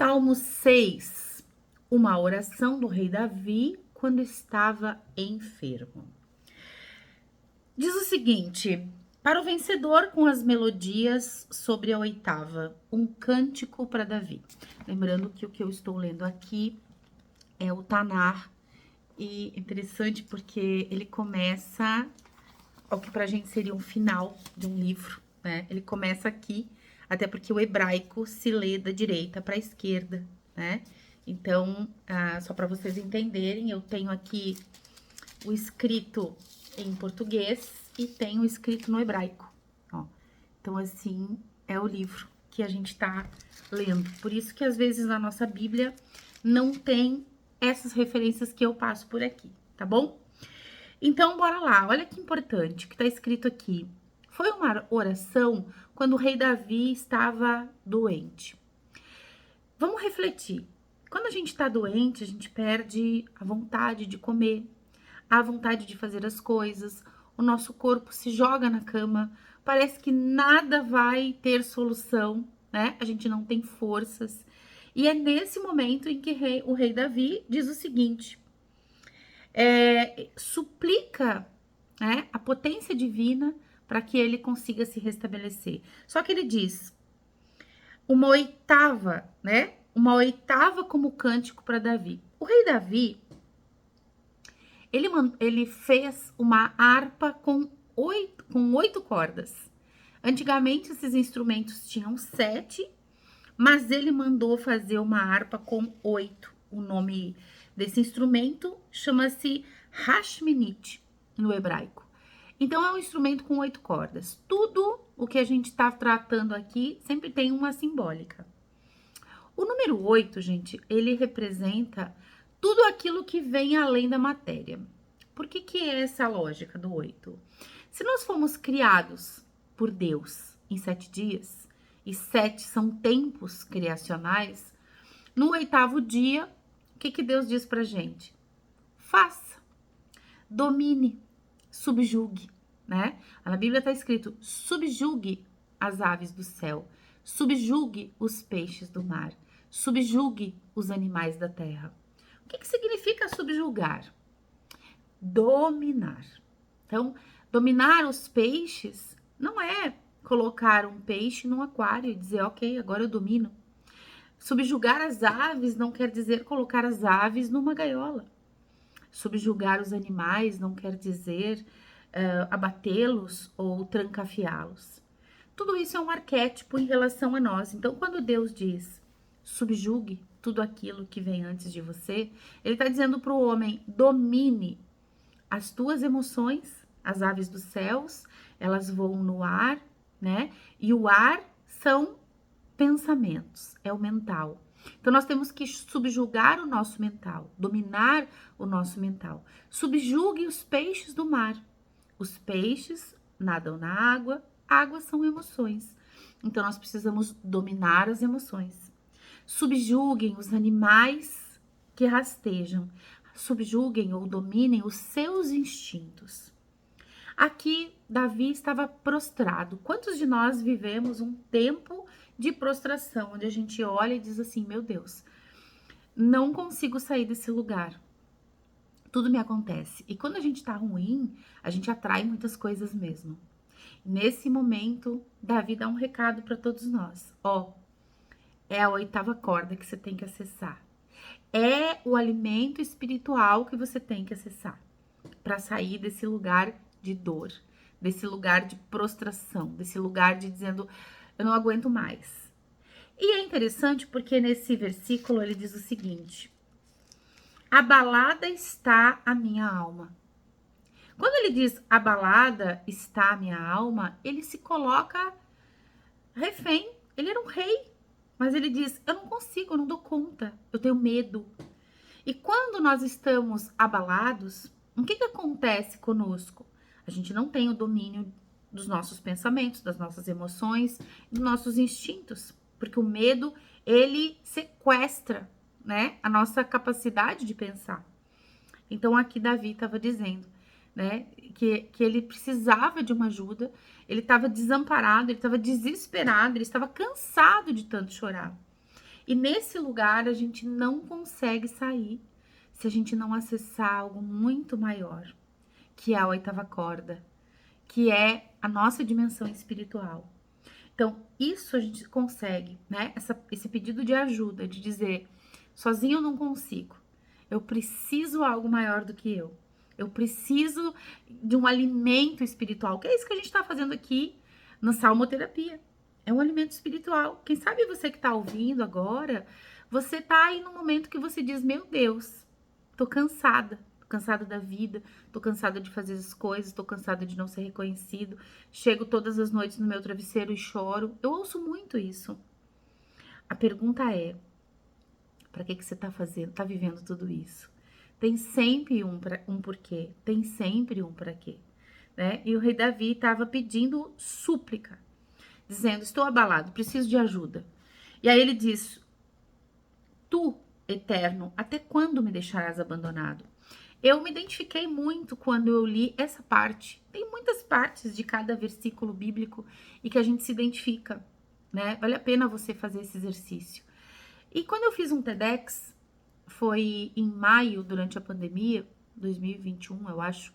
Salmo 6, uma oração do rei Davi quando estava enfermo. Diz o seguinte: para o vencedor com as melodias sobre a oitava, um cântico para Davi. Lembrando que o que eu estou lendo aqui é o Tanar, e é interessante porque ele começa ao que pra gente seria um final de um livro, né? Ele começa aqui, até porque o hebraico se lê da direita para a esquerda, né? Então, só para vocês entenderem, eu tenho aqui o escrito em português e tenho o escrito no hebraico, ó. Então, assim, é o livro que a gente tá lendo. Por isso que, às vezes, na nossa Bíblia não tem essas referências que eu passo por aqui, tá bom? Então, bora lá. Olha que importante o que tá escrito aqui. Foi uma oração quando o rei Davi estava doente. Vamos refletir. Quando a gente tá doente, a gente perde a vontade de comer, a vontade de fazer as coisas, o nosso corpo se joga na cama, parece que nada vai ter solução, né? A gente não tem forças. E é nesse momento em que o rei Davi diz o seguinte: suplica, né, a potência divina para que ele consiga se restabelecer. Só que ele diz uma oitava, né? Uma oitava como cântico para Davi. O rei Davi, ele fez uma harpa com oito cordas. Antigamente, esses instrumentos tinham 7, mas ele mandou fazer uma harpa com 8. O nome desse instrumento chama-se Hashminit, no hebraico. Então, é um instrumento com 8 cordas. Tudo o que a gente está tratando aqui sempre tem uma simbólica. O número 8, gente, ele representa tudo aquilo que vem além da matéria. Por que é essa lógica do 8? Se nós fomos criados por Deus em 7 dias, e 7 são tempos criacionais, no 8º dia, o que Deus diz pra gente? Faça, domine, subjugue, né? Na Bíblia tá escrito: subjugue as aves do céu, subjugue os peixes do mar, subjugue os animais da terra. O que significa subjugar? Dominar. Então, dominar os peixes não é colocar um peixe num aquário e dizer, ok, agora eu domino. Subjugar as aves não quer dizer colocar as aves numa gaiola. Subjugar os animais não quer dizer abatê-los ou trancafiá-los. Tudo isso é um arquétipo em relação a nós. Então, quando Deus diz subjugue tudo aquilo que vem antes de você, ele está dizendo para o homem: domine as tuas emoções. As aves dos céus, elas voam no ar, né? E o ar são pensamentos, é o mental. Então, nós temos que subjugar o nosso mental, dominar o nosso mental. Subjugue os peixes do mar. Os peixes nadam na água, água são emoções. Então, nós precisamos dominar as emoções. Subjuguem os animais que rastejam. Subjuguem ou dominem os seus instintos. Aqui, Davi estava prostrado. Quantos de nós vivemos um tempo de prostração, onde a gente olha e diz assim: meu Deus, não consigo sair desse lugar. Tudo me acontece. E quando a gente tá ruim, a gente atrai muitas coisas mesmo. Nesse momento, Davi dá um recado para todos nós. Ó, é a 8ª corda que você tem que acessar. É o alimento espiritual que você tem que acessar para sair desse lugar de dor, desse lugar de prostração, desse lugar de dizendo, eu não aguento mais. E é interessante porque nesse versículo ele diz o seguinte: abalada está a minha alma. Quando ele diz abalada está a minha alma, ele se coloca refém. Ele era um rei, mas ele diz, eu não consigo, eu não dou conta, eu tenho medo. E quando nós estamos abalados, o que acontece conosco? A gente não tem o domínio dos nossos pensamentos, das nossas emoções, dos nossos instintos, porque o medo, ele sequestra, né, a nossa capacidade de pensar. Então, aqui Davi estava dizendo, né, que ele precisava de uma ajuda, ele estava desamparado, ele estava desesperado, ele estava cansado de tanto chorar. E nesse lugar a gente não consegue sair se a gente não acessar algo muito maior, que é a oitava corda, que é a nossa dimensão espiritual. Então, isso a gente consegue, né? Esse pedido de ajuda, de dizer, sozinho eu não consigo. Eu preciso algo maior do que eu. Eu preciso de um alimento espiritual, que é isso que a gente está fazendo aqui na salmoterapia. É um alimento espiritual. Quem sabe você que está ouvindo agora, você está aí no momento que você diz, meu Deus, tô cansada da vida, tô cansada de fazer as coisas, tô cansada de não ser reconhecido. Chego todas as noites no meu travesseiro e choro. Eu ouço muito isso. A pergunta é: para que você tá fazendo, tá vivendo tudo isso? Tem sempre um porquê, tem sempre um para quê, né? E o rei Davi estava pedindo súplica, dizendo: estou abalado, preciso de ajuda. E aí ele diz: tu, eterno, até quando me deixarás abandonado? Eu me identifiquei muito quando eu li essa parte. Tem muitas partes de cada versículo bíblico e que a gente se identifica, né? Vale a pena você fazer esse exercício. E quando eu fiz um TEDx, foi em maio, durante a pandemia, 2021, eu acho,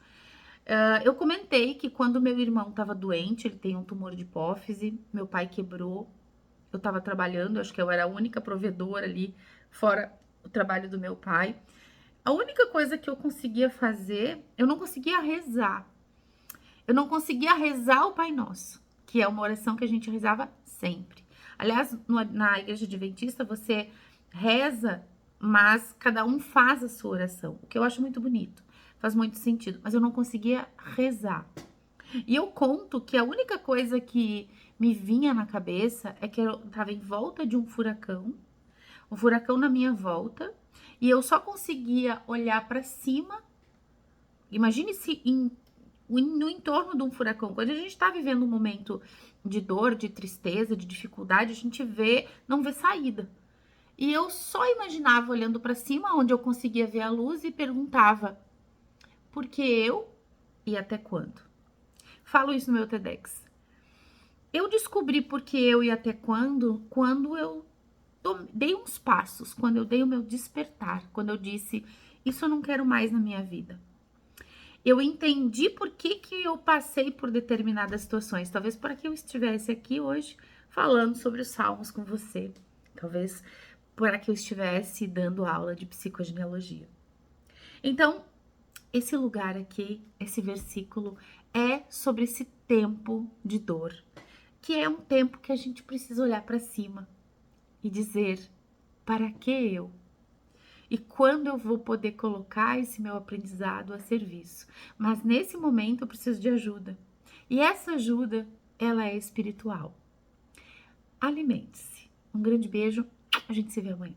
eu comentei que quando meu irmão estava doente, ele tem um tumor de hipófise, meu pai quebrou, eu estava trabalhando, acho que eu era a única provedora ali, fora o trabalho do meu pai. A única coisa que eu conseguia fazer, eu não conseguia rezar. Eu não conseguia rezar o Pai Nosso, que é uma oração que a gente rezava sempre. Aliás, na igreja adventista, você reza, mas cada um faz a sua oração, o que eu acho muito bonito, faz muito sentido, mas eu não conseguia rezar. E eu conto que a única coisa que me vinha na cabeça é que eu estava em volta de um furacão na minha volta, e eu só conseguia olhar para cima. Imagine se no entorno de um furacão, quando a gente está vivendo um momento de dor, de tristeza, de dificuldade, a gente não vê saída. E eu só imaginava olhando para cima, onde eu conseguia ver a luz, e perguntava: por que eu e até quando? Falo isso no meu TEDx. Eu descobri por que eu e até quando eu dei uns passos, quando eu dei o meu despertar, quando eu disse: isso eu não quero mais na minha vida. Eu entendi por que eu passei por determinadas situações. Talvez para que eu estivesse aqui hoje falando sobre os salmos com você. Talvez para que eu estivesse dando aula de psicogenealogia. Então, esse lugar aqui, esse versículo, é sobre esse tempo de dor, que é um tempo que a gente precisa olhar para cima e dizer: para que eu? E quando eu vou poder colocar esse meu aprendizado a serviço? Mas nesse momento eu preciso de ajuda. E essa ajuda, ela é espiritual. Alimente-se. Um grande beijo. A gente se vê amanhã.